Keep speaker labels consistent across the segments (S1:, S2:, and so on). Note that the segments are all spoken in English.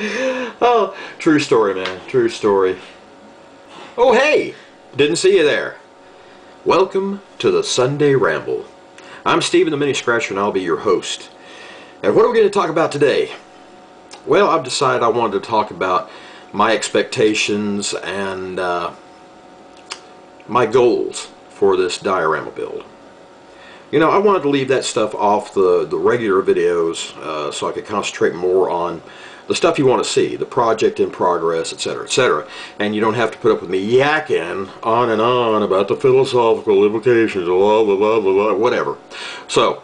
S1: Oh, true story, man. True story. Oh, hey! Didn't see you there. Welcome to the Sunday Ramble. I'm Stephen the Mini Scratcher, and I'll be your host. And what are we going to talk about today? Well, I've decided I wanted to talk about my expectations and my goals for this diorama build. You know, I wanted to leave that stuff off the regular videos so I could concentrate more on the stuff you want to see, the project in progress, etc., etc. And you don't have to put up with me yakking on and on about the philosophical implications, blah, blah, blah, blah, blah, whatever. So,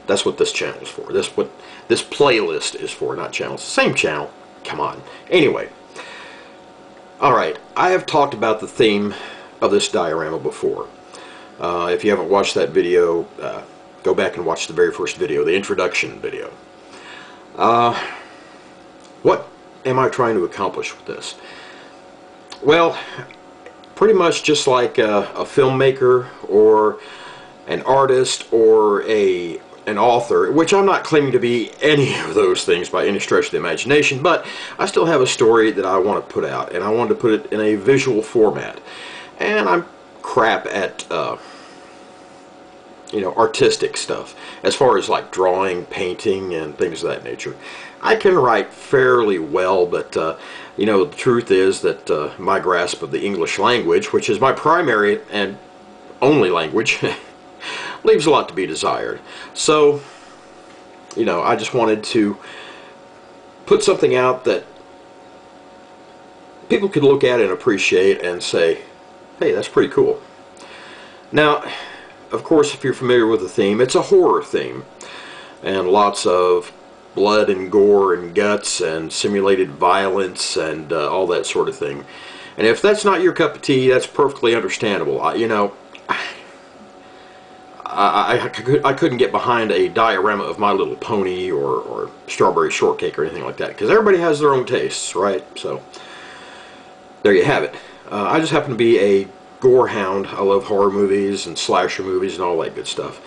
S1: that's what this channel is for. That's what this playlist is for, not channels. Same channel. Come on. Anyway. Alright, I have talked about the theme of this diorama before. If you haven't watched that video, go back and watch the very first video, the introduction video. What am I trying to accomplish with this? Well, pretty much just like a filmmaker or an artist or an author, which I'm not claiming to be any of those things by any stretch of the imagination, but I still have a story that I want to put out, and I wanted to put it in a visual format. And I'm crap at you know, artistic stuff as far as like drawing, painting, and things of that nature. I can write fairly well, but you know, the truth is that my grasp of the English language, which is my primary and only language, leaves a lot to be desired. So, you know, I just wanted to put something out that people could look at and appreciate and say, hey, that's pretty cool. Now, of course, if you're familiar with the theme, it's a horror theme, and lots of blood and gore and guts and simulated violence and all that sort of thing. And if that's not your cup of tea, that's perfectly understandable. You know, I couldn't get behind a diorama of My Little Pony or Strawberry Shortcake or anything like that, because everybody has their own tastes, right? So, there you have it. I just happen to be a gore hound. I love horror movies and slasher movies and all that good stuff.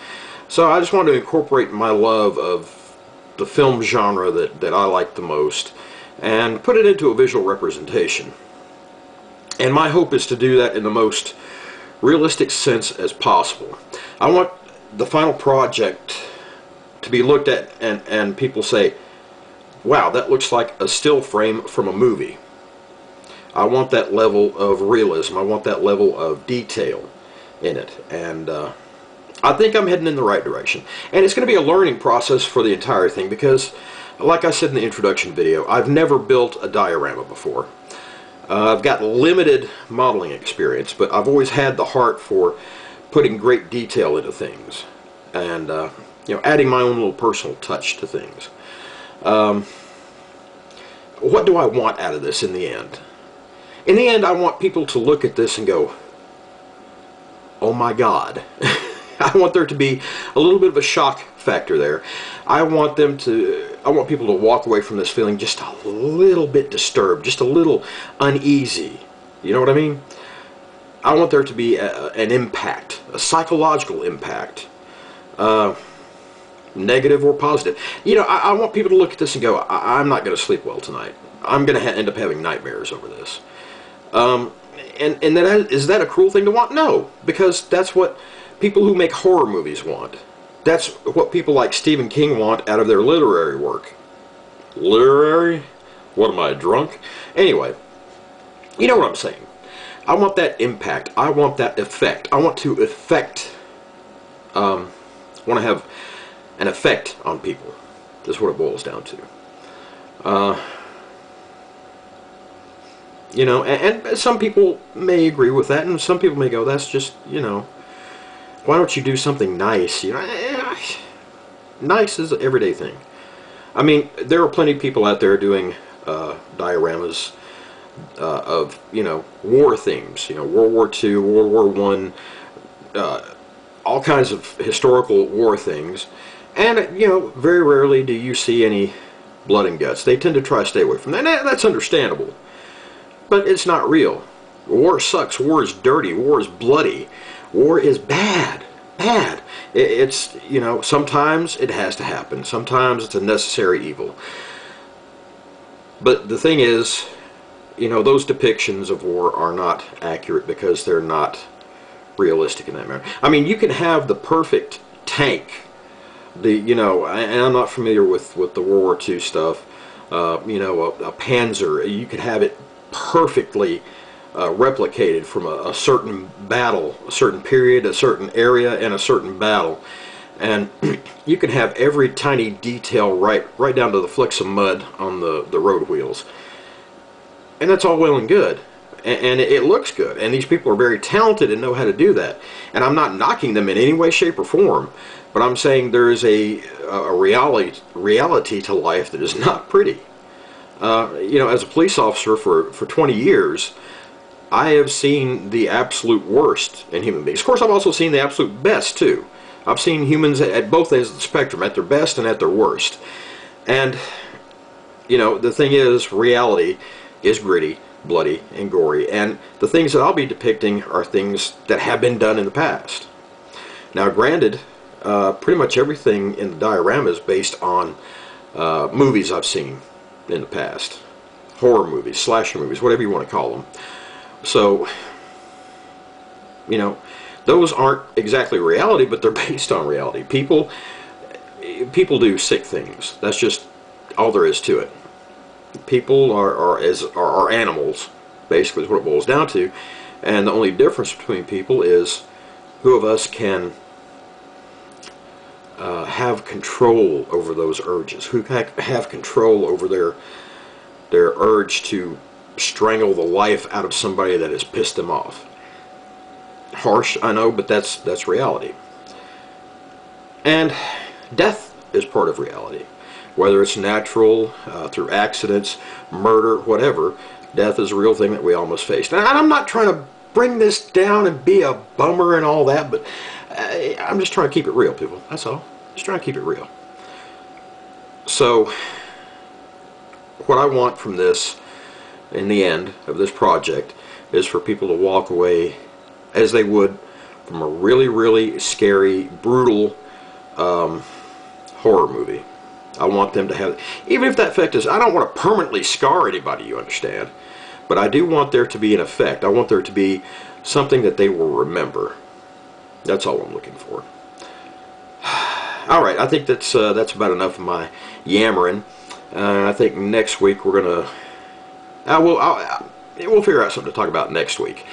S1: So I just wanted to incorporate my love of the film genre that I like the most and put it into a visual representation. And my hope is to do that in the most realistic sense as possible. I want the final project to be looked at and people say, wow, that looks like a still frame from a movie. I want that level of realism. I want that level of detail in it. And I think I'm heading in the right direction. And it's going to be a learning process for the entire thing because, like I said in the introduction video, I've never built a diorama before. I've got limited modeling experience, but I've always had the heart for putting great detail into things and you know, adding my own little personal touch to things. What do I want out of this in the end? In the end, I want people to look at this and go, oh my God. I want there to be a little bit of a shock factor there. I want people to walk away from this feeling just a little bit disturbed, just a little uneasy. You know what I mean? I want there to be an impact, a psychological impact, negative or positive. You know, I want people to look at this and go, I'm not going to sleep well tonight. I'm going to end up having nightmares over this. And is that a cruel thing to want? No, because that's what people who make horror movies want. That's what people like Stephen King want out of their literary work. Literary? What am I, drunk? Anyway, you know what I'm saying. I want that impact. I want that effect. I want to want to have an effect on people. That's what it boils down to. You know, and some people may agree with that, and some people may go, that's just, you know, why don't you do something nice? You know, nice is an everyday thing. I mean, there are plenty of people out there doing dioramas of, you know, war themes, you know, World War II, World War I, all kinds of historical war things, and, you know, very rarely do you see any blood and guts. They tend to try to stay away from that, and that's understandable. But it's not real. War sucks. War is dirty. War is bloody. War is bad. Bad. It's, you know, sometimes it has to happen. Sometimes it's a necessary evil. But the thing is, you know, those depictions of war are not accurate because they're not realistic in that manner. I mean, you can have the perfect tank, you know, and I'm not familiar with the World War II stuff. You know, a Panzer, you could have it perfectly replicated from a certain battle, a certain period, a certain area, and a certain battle. And you can have every tiny detail right down to the flecks of mud on the road wheels. And that's all well and good. And it looks good. And these people are very talented and know how to do that. And I'm not knocking them in any way, shape, or form. But I'm saying there is a reality to life that is not pretty. You know, as a police officer for 20 years, I have seen the absolute worst in human beings. Of course, I've also seen the absolute best, too. I've seen humans at both ends of the spectrum, at their best and at their worst. And, you know, the thing is, reality is gritty, bloody, and gory. And the things that I'll be depicting are things that have been done in the past. Now, granted, pretty much everything in the diorama is based on movies I've seen in the past. Horror movies, slasher movies, whatever you want to call them. So, you know, those aren't exactly reality, but they're based on reality. People do sick things. That's just all there is to it. People are animals, basically is what it boils down to. And the only difference between people is who of us can have control over those urges, who have control over their urge to strangle the life out of somebody that has pissed them off. Harsh, I know, but that's reality. And death is part of reality. Whether it's natural, through accidents, murder, whatever, death is a real thing that we all must face. Now, I'm not trying to bring this down and be a bummer and all that, but I'm just trying to keep it real, people. That's all. Just trying to keep it real. So, what I want from this, in the end of this project, is for people to walk away as they would from a really, really scary, brutal horror movie. I want them to have, even if that effect is, I don't want to permanently scar anybody, you understand, but I do want there to be an effect. I want there to be something that they will remember. That's all I'm looking for. Alright, I think that's about enough of my yammering. I think next week we're going to, we'll figure out something to talk about next week.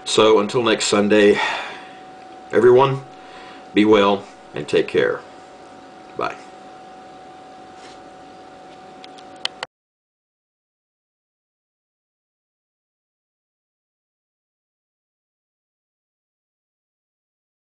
S1: So until next Sunday, everyone, be well and take care.